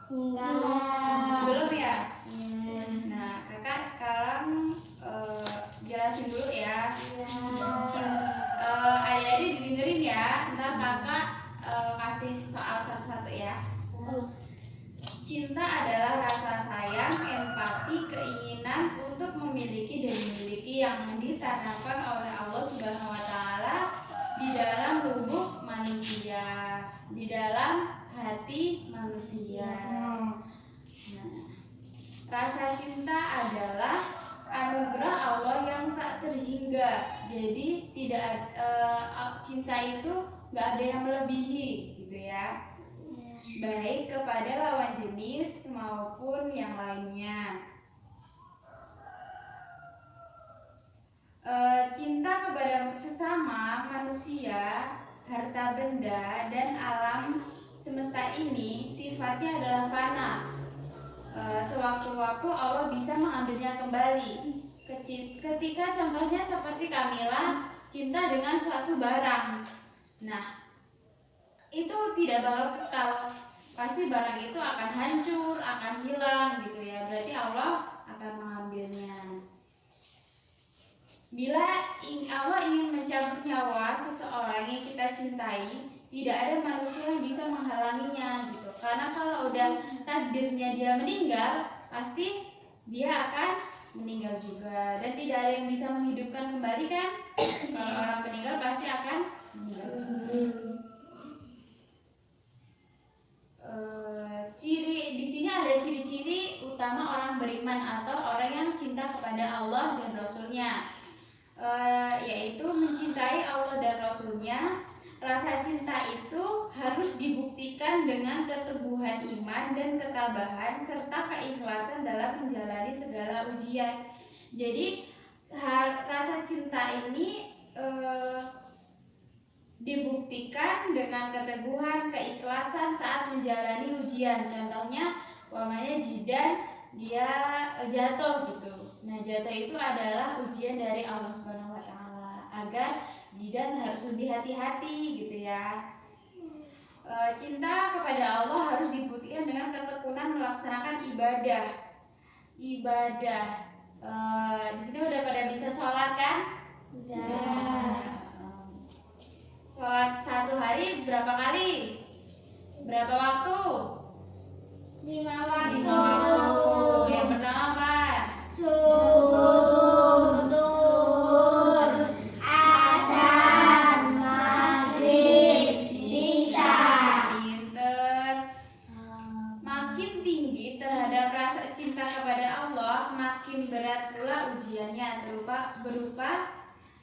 Enggak. Belum ya? Nah, kakak sekarang jelasin dulu ya. Adik-adik didengerin ya. Ntar kakak kasih soal satu-satu ya. Cinta adalah rasa sayang, empati, keinginan untuk memiliki dan dimiliki yang ditanamkan oleh Allah Subhanahu wa taala di dalam lubuk manusia, di dalam hati manusia. Nah, rasa cinta adalah anugerah Allah yang tak terhingga. Jadi tidak cinta itu nggak ada yang melebihi, gitu ya. Baik kepada lawan jenis maupun yang lainnya. Cinta kepada sesama manusia, harta benda, dan alam semesta ini sifatnya adalah fana. Sewaktu-waktu Allah bisa mengambilnya kembali. Ketika contohnya seperti Kamila cinta dengan suatu barang, nah itu tidak bakal kekal. Pasti barang itu akan hancur, akan hilang, gitu ya. Berarti Allah akan mengambilnya. Bila Allah ingin mencabut nyawa seseorang yang kita cintai, tidak ada manusia yang bisa menghalanginya, gitu. Karena kalau udah takdirnya dia meninggal, pasti dia akan meninggal juga. Dan tidak ada yang bisa menghidupkan kembali kan? Kalau orang meninggal pasti akan meninggal. Di sini ada ciri-ciri utama orang beriman atau orang yang cinta kepada Allah dan Rasul-Nya, yaitu mencintai Allah dan Rasul-Nya. Rasa cinta itu harus dibuktikan dengan keteguhan iman dan ketabahan serta keikhlasan dalam menjalani segala ujian. Jadi rasa cinta ini dibuktikan dengan keteguhan, keikhlasan saat menjalani ujian. Contohnya, umpamanya Jidan dia jatuh gitu. Nah, jatuh itu adalah ujian dari Allah Subhanahu wa taala agar Jidan harus lebih hati-hati, gitu ya. Cinta kepada Allah harus dibuktikan dengan ketekunan melaksanakan ibadah. Di sini udah pada bisa sholat kan? Ya. Sholat satu hari berapa kali? Berapa waktu? 5 waktu. 5 waktu. Yang pertama apa? Subuh, zuhur, asar, maghrib, isya. Pinter. Makin tinggi terhadap rasa cinta kepada Allah, makin berat pula ujiannya, berupa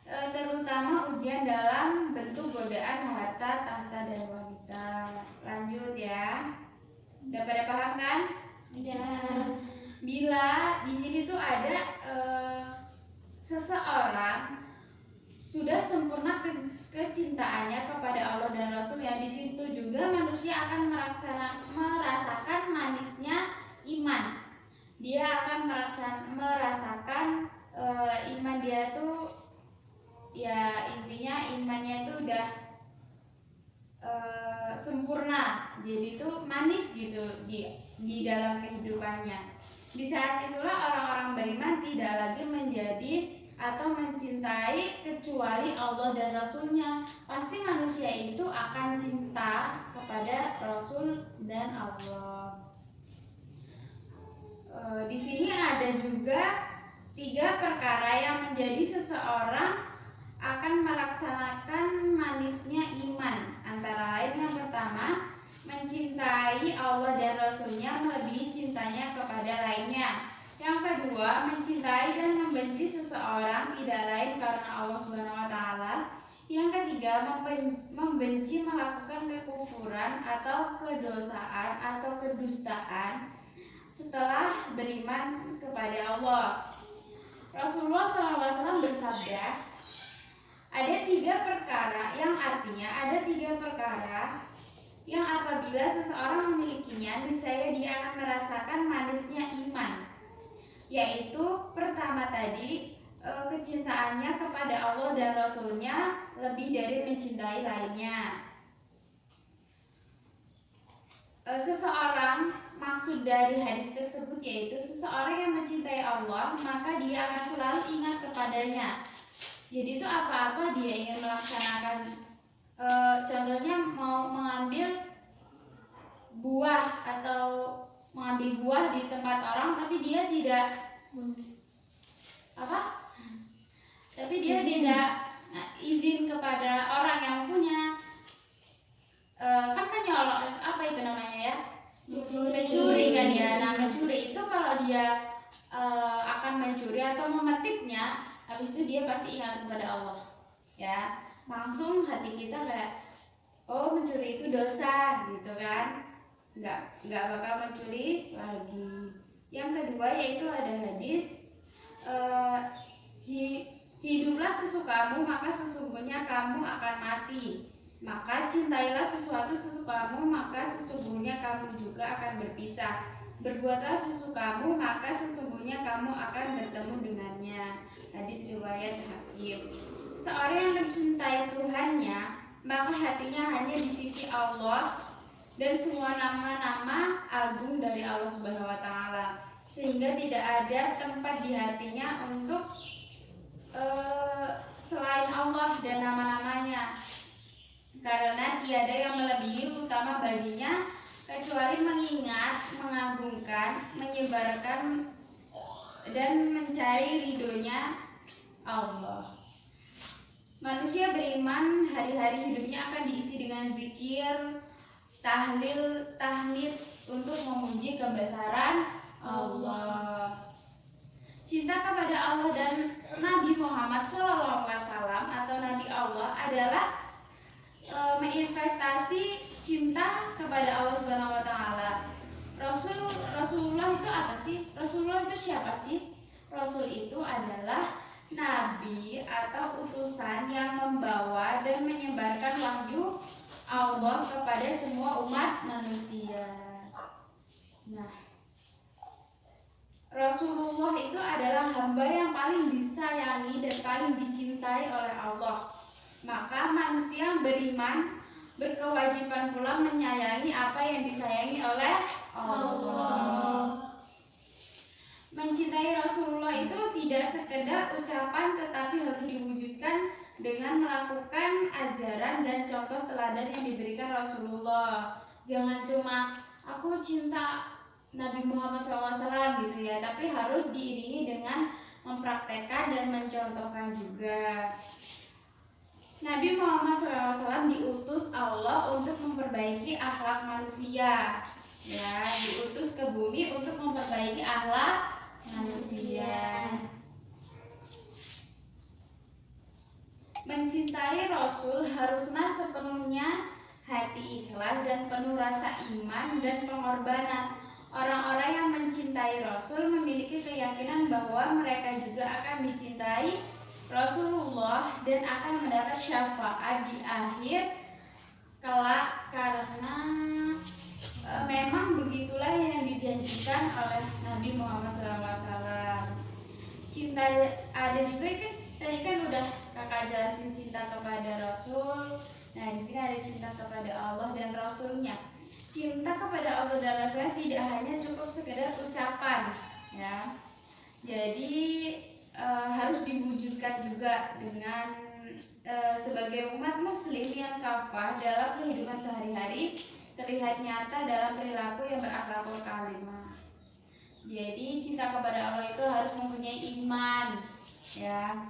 terutama ujian dalam bentuk godaan harta, tahta, dan wanita. Lanjut ya. Udah pada paham kan? Udah. Bila di sini tuh ada seseorang sudah sempurna kecintaannya kepada Allah dan Rasul-Nya, di situ juga manusia akan merasakan manisnya iman. Dia akan merasakan iman dia tuh, ya intinya imannya itu udah sempurna, jadi itu manis gitu di dalam kehidupannya. Di saat itulah orang-orang beriman tidak lagi menjadi atau mencintai kecuali Allah dan Rasul-Nya. Pasti manusia itu akan cinta kepada Rasul dan Allah. Di sini ada juga 3 perkara yang menjadi seseorang akan melaksanakan manisnya iman. Antara lain yang pertama, mencintai Allah dan Rasul-Nya melebihi cintanya kepada lainnya. Yang kedua, mencintai dan membenci seseorang tidak lain karena Allah Subhanahu wa taala. Yang ketiga, membenci melakukan kekufuran atau kedosaan atau kedustaan setelah beriman kepada Allah. Rasulullah SAW bersabda, ada 3 perkara yang artinya ada 3 perkara yang apabila seseorang memilikinya, niscaya dia akan merasakan manisnya iman. Yaitu pertama tadi, kecintaannya kepada Allah dan Rasul-Nya lebih dari mencintai lainnya. Seseorang maksud dari hadis tersebut yaitu seseorang yang mencintai Allah maka dia akan selalu ingat kepadanya. Jadi itu apa-apa dia ingin melaksanakan, contohnya mau mengambil buah atau mengambil buah di tempat orang tapi dia tidak tidak izin kepada orang yang punya, kan nyolong, apa itu namanya ya, mencuri kan ya. Nah mencuri itu kalau dia akan mencuri atau memetiknya, habis itu dia pasti ingat kepada Allah ya, langsung hati kita kayak oh mencuri itu dosa gitu kan, nggak bakal mencuri lagi. Yang kedua yaitu ada hadis, hiduplah sesukamu maka sesungguhnya kamu akan mati, maka cintailah sesuatu sesukamu maka sesungguhnya kamu juga akan berpisah, berbuatlah sesukamu maka sesungguhnya kamu akan bertemu dengannya. Hadis riwayat Hakim. Seorang yang mencintai Tuhannya maka hatinya hanya di sisi Allah dan semua nama-nama agung dari Allah Subhanahu wa taala, sehingga tidak ada tempat di hatinya untuk selain Allah dan nama-namanya, karena tiada yang melebihi utama baginya kecuali mengingat, mengagungkan, menyebarkan dan mencari ridhonya Allah. Manusia beriman hari-hari hidupnya akan diisi dengan zikir, tahlil, tahmid untuk memuji kebesaran Allah. Cinta kepada Allah dan Nabi Muhammad SAW atau Nabi Allah adalah menginvestasi cinta kepada Allah Subhanahu wa taala. Rasulullah itu apa sih? Rasulullah itu siapa sih? Rasul itu adalah nabi atau utusan yang membawa dan menyebarkan wahyu Allah kepada semua umat manusia. Nah, Rasulullah itu adalah hamba yang paling disayangi dan paling dicintai oleh Allah. Maka manusia yang beriman berkewajiban pula menyayangi apa yang disayangi oleh Allah. Mencintai Rasulullah itu tidak sekedar ucapan tetapi harus diwujudkan dengan melakukan ajaran dan contoh teladan yang diberikan Rasulullah. Jangan cuma aku cinta Nabi Muhammad SAW gitu ya, tapi harus diiringi dengan mempraktekkan dan mencontohkan juga. Nabi Muhammad SAW diutus Allah untuk memperbaiki akhlak manusia, ya, diutus ke bumi untuk memperbaiki akhlak manusia. Mencintai Rasul haruslah sepenuhnya hati ikhlas dan penuh rasa iman dan pengorbanan. Orang-orang yang mencintai Rasul memiliki keyakinan bahwa mereka juga akan dicintai Rasulullah dan akan mendapat syafaat di akhir kelak, karena memang begitulah yang dijanjikan oleh Nabi Muhammad SAW. Cinta ada juga kan, tadi kan udah kakak jelasin cinta kepada Rasul. Nah di sini ada cinta kepada Allah dan Rasulnya. Cinta kepada Allah dan Rasulnya tidak hanya cukup sekedar ucapan, ya. Jadi harus diwujudkan juga dengan sebagai umat Muslim yang kafah dalam kehidupan sehari-hari, terlihat nyata dalam perilaku yang berakhlakul karimah. Jadi cinta kepada Allah itu harus mempunyai iman, ya,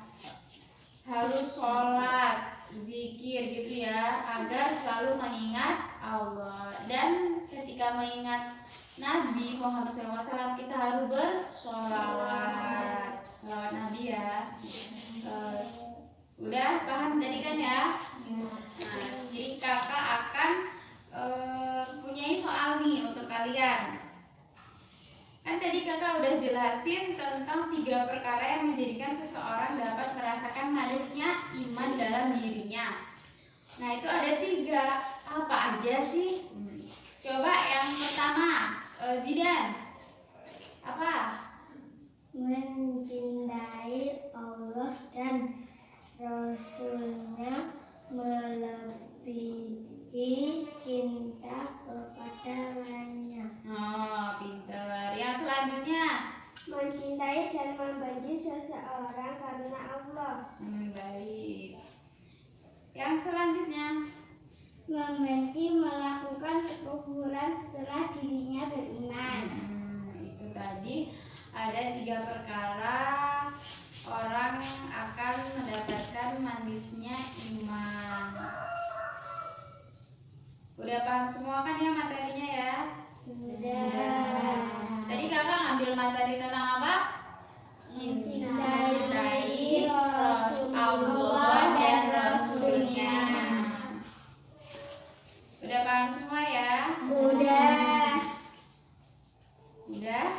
harus sholat, zikir gitu ya, agar selalu mengingat Allah. Dan ketika mengingat Nabi Muhammad SAW kita harus bersolawat, selawat Nabi ya. Udah paham tadi kan ya? Nah, jadi kakak akan punyai soal nih untuk kalian. Kan tadi kakak udah jelasin tentang 3 perkara yang menjadikan seseorang dapat merasakan manisnya iman dalam dirinya. Nah itu ada 3. Apa aja sih? Coba yang pertama, Zidan. Apa? Mencintai Allah dan Rasulnya melebihi cinta kepada lainnya. Oh, mencintai dan membenci seseorang karena Allah. Baik. Yang selanjutnya, Membenci melakukan kekufuran setelah dirinya beriman. Itu tadi ada 3 perkara orang akan mendapatkan manisnya iman. Udah paham semua kan ya materinya ya? Sudah. Tadi kakak ngambil materi tentang apa? Mencintai Allah dan Rasulnya. Udah paham semua ya? Sudah. Udah?